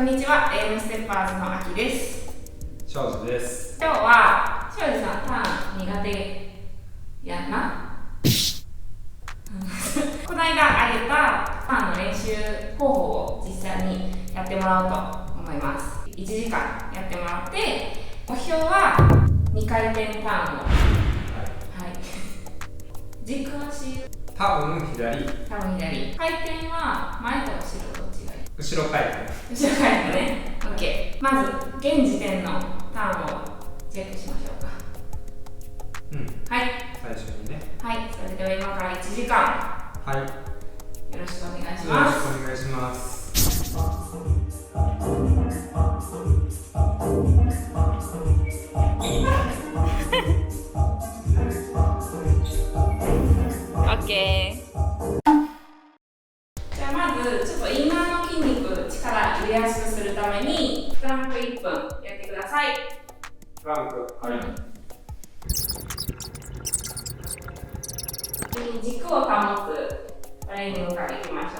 こんにちは、AM ステッパーズのあきです。庄司です。今日は庄司さんターン苦手やんなこの間あげたターンの練習方法を実際にやってもらおうと思います。1時間やってもらって、目標は2回転ターンを、はい、軸足多分左。回転は前と後ろどっちがいい？後ろ回転。後ろ回転ね。OK。まず現時点のターンをチェックしましょうか。はい。最初にね。はい。それでは今から1時間。はい。よろしくお願いします。よろしくお願いします。OK。じゃあまずちょっとインナーの筋肉力入れやすくするためにプランク1分やってください。プランク。はい。次に軸を保つトレーニングからいきましょ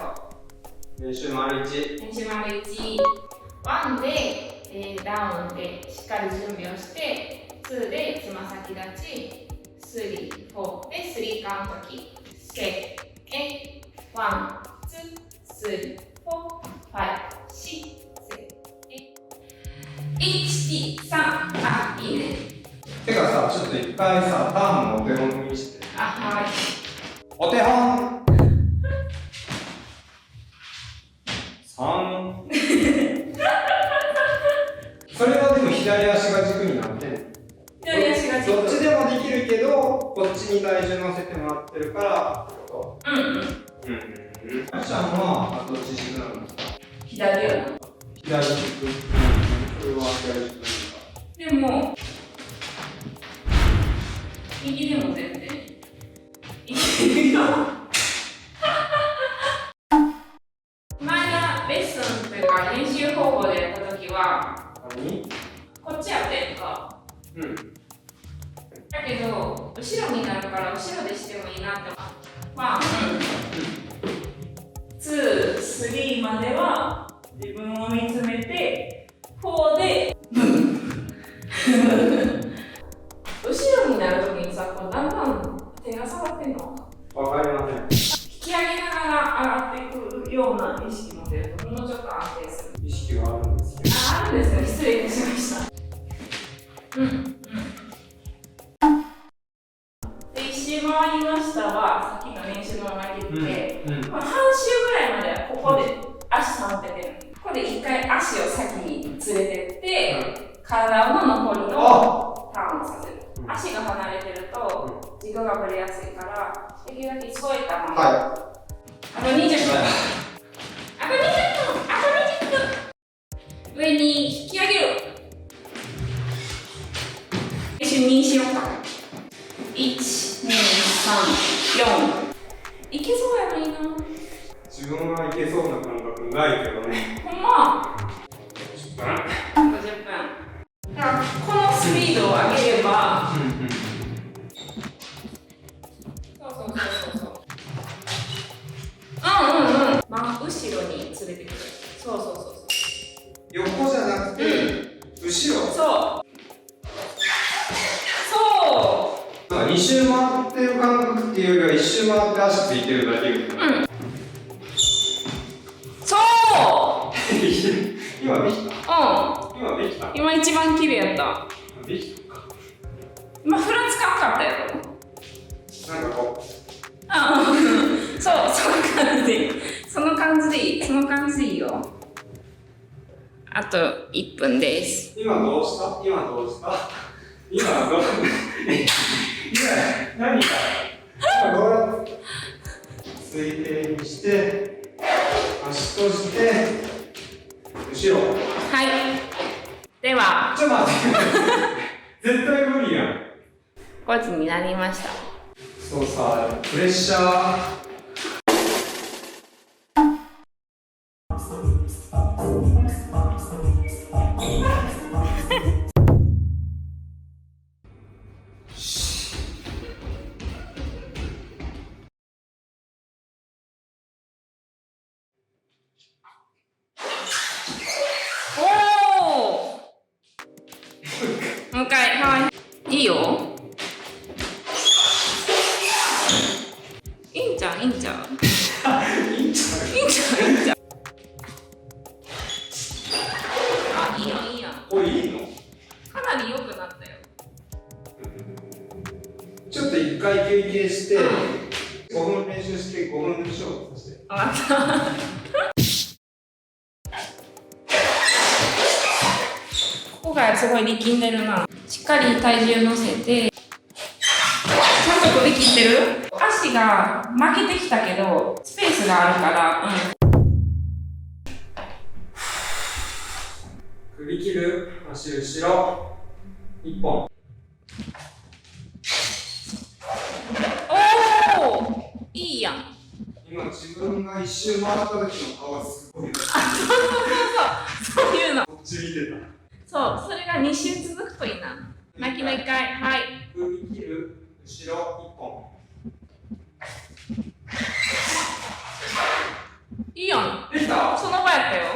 う。練習丸1。練習丸1。1で、ダウンでしっかり準備をして、2でつま先立ち、3、4で3カウントキープ。セッ、1、2、3、4、5、6、7、1、2、3。あ、いいね。てかさ、ちょっと一回さ、ターンのお手本見して。あ、はい。お手本3それはでも左足が軸になってん左足が軸。どっちでもできるけど、こっちに体重乗せてもらってるからってこと。あきちゃんはどっち軸なの？左やな。左軸。それは左軸でも、右でも全然いけるよ。前のレッスンというか練習方法でやったときは、こっちやってんか。だけど、後ろになるから後ろでしてもいいなって思う。1、2、3までは自分を見つめて、4で後ろになるときにさ、こうだんだん手が下がってんの？わかりません。引き上げながら上がっていくような意識持てるともうちょっと安定する。意識があるんですけど。あるんですよ。失礼いたしました。で、1周回りましたは、さっきの練習のまま切って、半周ぐらいまではここで足保ててる。ここで一回足を先に連れてって、体の残りのターンをさせる。足が離れてると軸がぶれやすいから、できるだけ添えたまま。あと20分。上に引き上げる。練習2しようか。1、2、3、4。いけそうやのにな。自分はいけそうな感覚ないけどね。ほんま。50分。だからこのスピードを上げれば、そう。真後ろに連れてくる。そう。横じゃなくて、後ろ。そう。2周回ってる感覚っていうよりは1周回って足ついてるだけ。そう今できた？今できた？今一番綺麗やった。できたか。今ふらつかんかったやろ。なんかこう。そう、その感じでいいよ。あと1分です。今どうした何か今どうやって水平にして足閉じて後ろ。はい。ではちょっと待って絶対無理やん。5時になりました。そうさ、プレッシャーいいよ。いいんちゃう、いいんちゃう。いいんちゃう。いいんちゃう、いいんちゃう。あ、いいよ、いいよ。これいいの？かなり良くなったよ。ちょっと一回休憩して、5分練習して5分勝負させて。わかった。ここがすごい力んでるな。しっかり体重乗せて、ちゃんと首切ってる？足が負けてきたけど、スペースがあるから、首切る、足後ろ、1本。おー、いいやん。今自分が一周回った時の顔がすごい。そういうの。こっち見てた。そう、それが2周続くといいな。巻きの1回、はい。首切る、後ろ1本。いいやん。できた？その場やったよ。や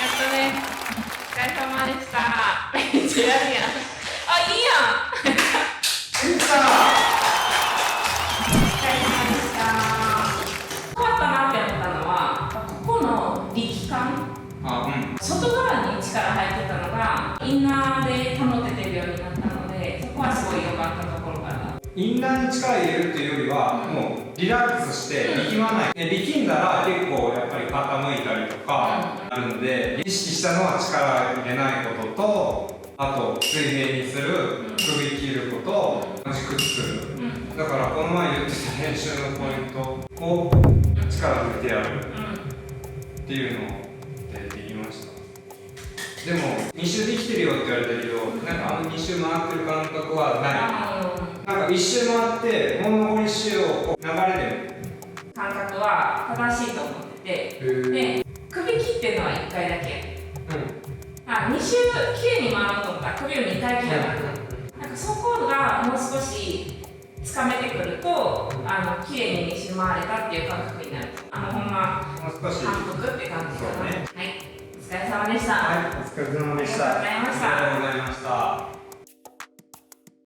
ったね。お疲れ様でした。めっちゃやるやん。あ、いいやん。できた！お疲れ様でした。変わったなって思ったのは、ここの力感。外側に力入ってたのが、インナーで保ててるようになったので、そこはすごい良かったところかな。インナーに力入れるっていうよりは、もうリラックスして力まない。力んだら結構やっぱり傾いたりとかあるので、意識したのは力入れないことと、あと水平にする、首切ること、軸作る。だからこの前言ってた練習のポイントを力抜いてやるっていうのでできました。でも2周できてるよって言われたけど、なんか2周回ってる感覚はない。なんか1周回ってもう残り1周を流れる感覚は正しいと思ってて、で、首切ってるのは1回だけ。2周きれいに回ろうと思ったら首を2回切らなくなる。なんかそこがもう少しつかめてくると、きれいに2周回れたっていう感覚になる。ほんま、もう少し反復って感じかな。そうね。はい、お疲れ様でした。はい、お疲れ様でした。ありがとうございました。ありがとうございました。